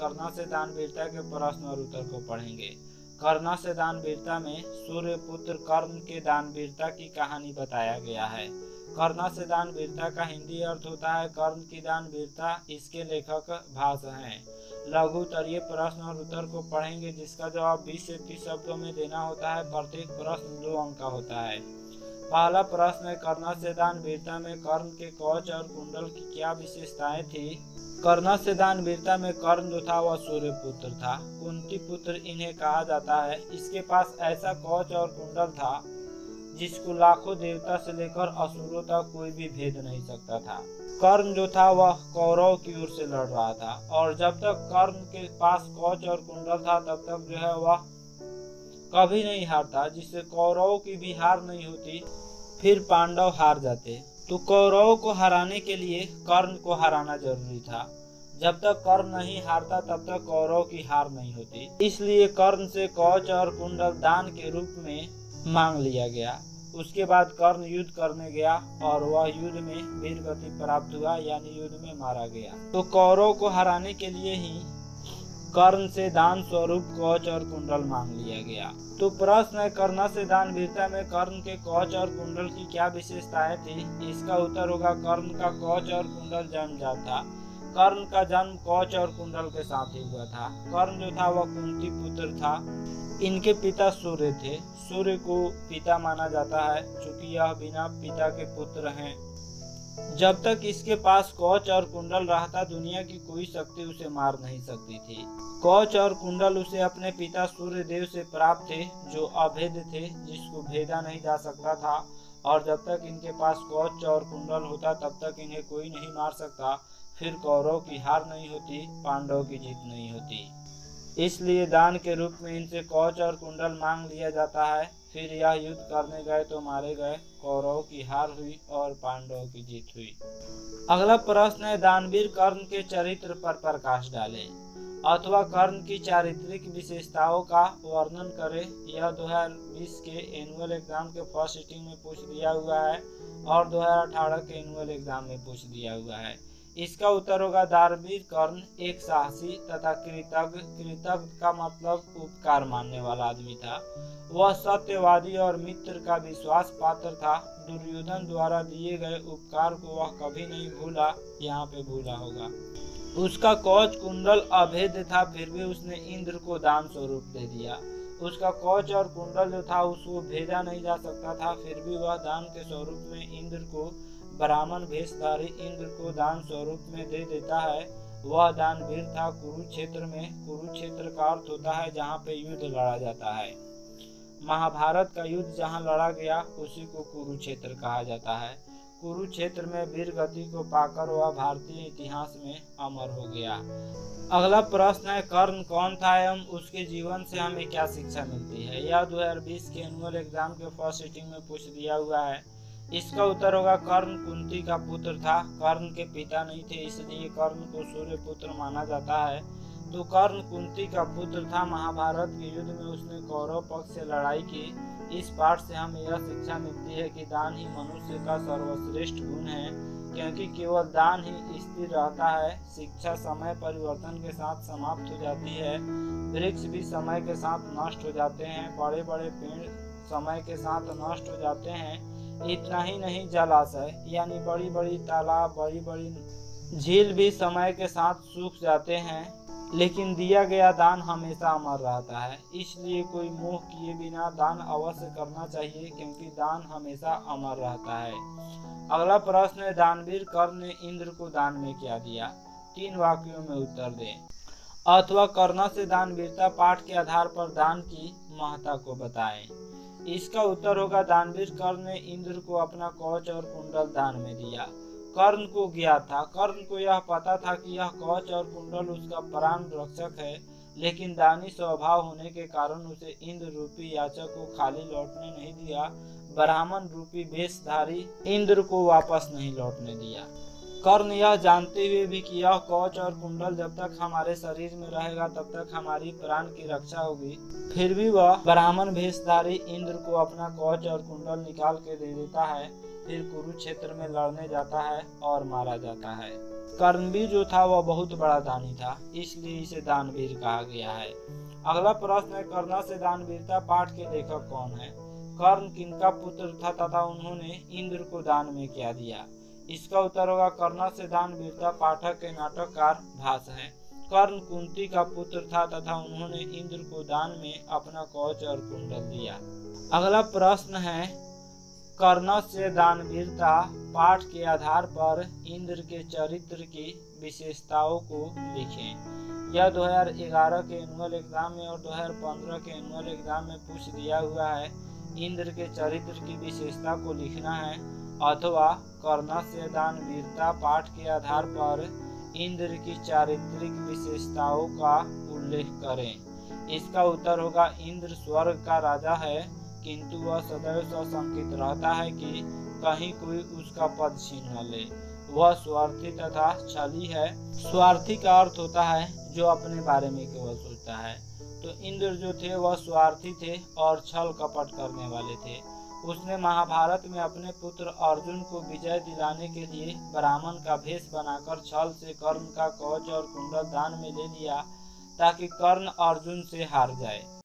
कर्णा से दानवीरता के प्रश्न और उत्तर को पढ़ेंगे। कर्णा से दानवीरता में सूर्यपुत्र कर्ण के दानवीरता की कहानी बताया गया है। कर्णा से दानवीरता का हिंदी अर्थ होता है कर्ण की दानवीरता। इसके लेखक भास हैं। लघु उत्तरीय प्रश्न और उत्तर को पढ़ेंगे, जिसका जवाब 20 से 30 शब्दों में देना होता है। प्रत्येक प्रश्न 2 अंक का होता है। पहला प्रश्न है, कर्णा से दानवीरता में कर्ण के कवच और कुंडल की क्या विशेषताएं थी? कर्णा से दानवीरता में कर्ण जो था वह सूर्यपुत्र था। कुंती पुत्र इन्हें कहा जाता है। इसके पास ऐसा कवच और कुंडल था जिसको लाखों देवता से लेकर असुरों तक कोई भी भेद नहीं सकता था। कर्ण जो था वह कौरव की ओर से लड़ रहा था, और जब तक कर्ण के पास कवच और कुंडल था तब तक जो है वह कभी नहीं हारता। जिससे कौरवों की भी हार नहीं होती, फिर पांडव हार जाते। तो कौरवों को हराने के लिए कर्ण को हराना जरूरी था। जब तक कर्ण नहीं हारता तब तक कौरव की हार नहीं होती। इसलिए कर्ण से कवच और कुंडल दान के रूप में मांग लिया गया। उसके बाद कर्ण युद्ध करने गया और वह युद्ध में वीर गति प्राप्त हुआ, यानी युद्ध में मारा गया। तो कौरव को हराने के लिए ही कर्ण से दान स्वरूप कवच और कुंडल मांग लिया गया। तो प्रश्न है, कर्णा से दानवीरता में कर्ण के कवच और कुंडल की क्या विशेषताएं थी? इसका उत्तर होगा कर्ण का कवच और कुंडल जन्मजात था। कर्ण का जन्म कवच और कुंडल के साथ ही हुआ था। कर्ण जो था वह कुंती पुत्र था। इनके पिता सूर्य थे। सूर्य को पिता माना जाता है, चूंकि यह बिना पिता के पुत्र हैं। जब तक इसके पास कवच और कुंडल रहता, दुनिया की कोई शक्ति उसे मार नहीं सकती थी। कवच और कुंडल उसे अपने पिता सूर्य देव से प्राप्त थे, जो अभेद थे, जिसको भेदा नहीं जा सकता था। और जब तक इनके पास कवच और कुंडल होता तब तक इन्हें कोई नहीं मार सकता। फिर कौरव की हार नहीं होती, पांडव की जीत नहीं होती। इसलिए दान के रूप में इनसे कवच और कुंडल मांग लिया जाता है। फिर यह युद्ध करने गए तो मारे गए। कौरव की हार हुई और पांडवों की जीत हुई। अगला प्रश्न है, दानवीर कर्ण के चरित्र पर प्रकाश डालें अथवा कर्ण की चारित्रिक विशेषताओं का वर्णन करें। यह 2020 के एनुअल एग्जाम के फर्स्ट सिटिंग में पूछ दिया हुआ है और 2018 के एनुअल एग्जाम में पूछ दिया हुआ है। इसका उत्तर होगा, दानवीर कर्ण एक साहसी तथा कृतज्ञ का मतलब उपकार मानने वाला आदमी था। वह सत्यवादी और मित्र का विश्वास पात्र था। दुर्योधन द्वारा दिए गए उपकार को वह कभी नहीं भूला। यहाँ पे भूला होगा। उसका कवच कुंडल अभेद था, फिर भी उसने इंद्र को दान स्वरूप दे दिया। उसका कवच और कुंडल जो था उसको भेजा नहीं जा सकता था, फिर भी वह दान के स्वरूप में इंद्र को, ब्राह्मण भेषधारी इंद्र को दान स्वरूप में दे देता है। वह दानवीर था कुरुक्षेत्र में। कुरुक्षेत्र का अर्थ होता है जहाँ पे युद्ध लड़ा जाता है। महाभारत का युद्ध जहाँ लड़ा गया उसी को कुरुक्षेत्र कहा जाता है। कुरुक्षेत्र में वीर गति को पाकर वह भारतीय इतिहास में अमर हो गया। अगला प्रश्न है, कर्ण कौन था एवं उसके जीवन से हमें क्या शिक्षा मिलती है? यह 2020 के एनुअल एग्जाम के फर्स्ट सिटिंग में पूछ दिया हुआ है। इसका उत्तर होगा, कर्ण कुंती का पुत्र था। कर्ण के पिता नहीं थे, इसलिए कर्ण को सूर्य पुत्र माना जाता है। तो कर्ण कुंती का पुत्र था। महाभारत के युद्ध में उसने कौरव पक्ष से लड़ाई की। इस पाठ से हमें यह शिक्षा मिलती है कि दान ही मनुष्य का सर्वश्रेष्ठ गुण है, क्योंकि केवल दान ही स्थिर रहता है। शिक्षा समय परिवर्तन के साथ समाप्त हो जाती है। वृक्ष भी समय के साथ नष्ट हो जाते हैं। बड़े बड़े पेड़ समय के साथ नष्ट हो जाते हैं। इतना ही नहीं, जलाशय यानी बड़ी बड़ी तालाब, बड़ी बड़ी झील भी समय के साथ सूख जाते हैं, लेकिन दिया गया दान हमेशा अमर रहता है। इसलिए कोई मोह किए बिना दान अवश्य करना चाहिए, क्योंकि दान हमेशा अमर रहता है। अगला प्रश्न है, दानवीर कर्ण ने इंद्र को दान में क्या दिया? 3 वाक्यों में उत्तर दें अथवा कर्णा से दानवीरता पाठ के आधार पर दान की महत्ता को बताएं। इसका उत्तर होगा, दानवीर कर्ण ने इंद्र को अपना कवच और कुंडल दान में दिया। कर्ण को ज्ञात था, कर्ण को यह पता था कि यह कवच और कुंडल उसका प्राण रक्षक है, लेकिन दानी स्वभाव होने के कारण उसे इंद्र रूपी याचक को खाली लौटने नहीं दिया। ब्राह्मण रूपी वेशधारी इंद्र को वापस नहीं लौटने दिया। कर्ण यह जानते हुए भी कि यह कवच और कुंडल जब तक हमारे शरीर में रहेगा तब तक हमारी प्राण की रक्षा होगी, फिर भी वह ब्राह्मण भेषधारी इंद्र को अपना कवच और कुंडल निकाल के दे देता है। फिर कुरुक्षेत्र में लड़ने जाता है और मारा जाता है। कर्णवीर जो था वह बहुत बड़ा दानी था, इसलिए इसे दानवीर कहा गया है। अगला प्रश्न है, कर्ण से दानवीरता पाठ के लेखक कौन है? कर्ण किनका पुत्र था तथा उन्होंने इंद्र को दान में क्या दिया? इसका उत्तर होगा कर्ण से दानवीरता पाठक के नाटककार भास हैं। कर्ण कुंती का पुत्र था तथा उन्होंने इंद्र को दान में अपना कवच और कुंडल दिया। अगला प्रश्न है, कर्ण से दानवीरता पाठ के आधार पर इंद्र के चरित्र की विशेषताओं को लिखें। यह 2011 के एनुअल एग्जाम में और 2015 के एनुअल एग्जाम में पूछ दिया हुआ है। इंद्र के चरित्र की विशेषता को लिखना है अथवा कर्ण से दानवीरता पाठ के आधार पर इंद्र की चारित्रिक विशेषताओं का उल्लेख करें। इसका उत्तर होगा इंद्र स्वर्ग का राजा है, किंतु वह सदैव सशंकित रहता है कि कहीं कोई उसका पद छीन न ले। वह स्वार्थी तथा छली है। स्वार्थी का अर्थ होता है जो अपने बारे में केवल सोचता है। तो इंद्र जो थे वह स्वार्थी थे और छल कपट करने वाले थे। उसने महाभारत में अपने पुत्र अर्जुन को विजय दिलाने के लिए ब्राह्मण का भेष बनाकर छल से कर्ण का कवच और कुंडल दान में ले लिया ताकि कर्ण अर्जुन से हार जाए।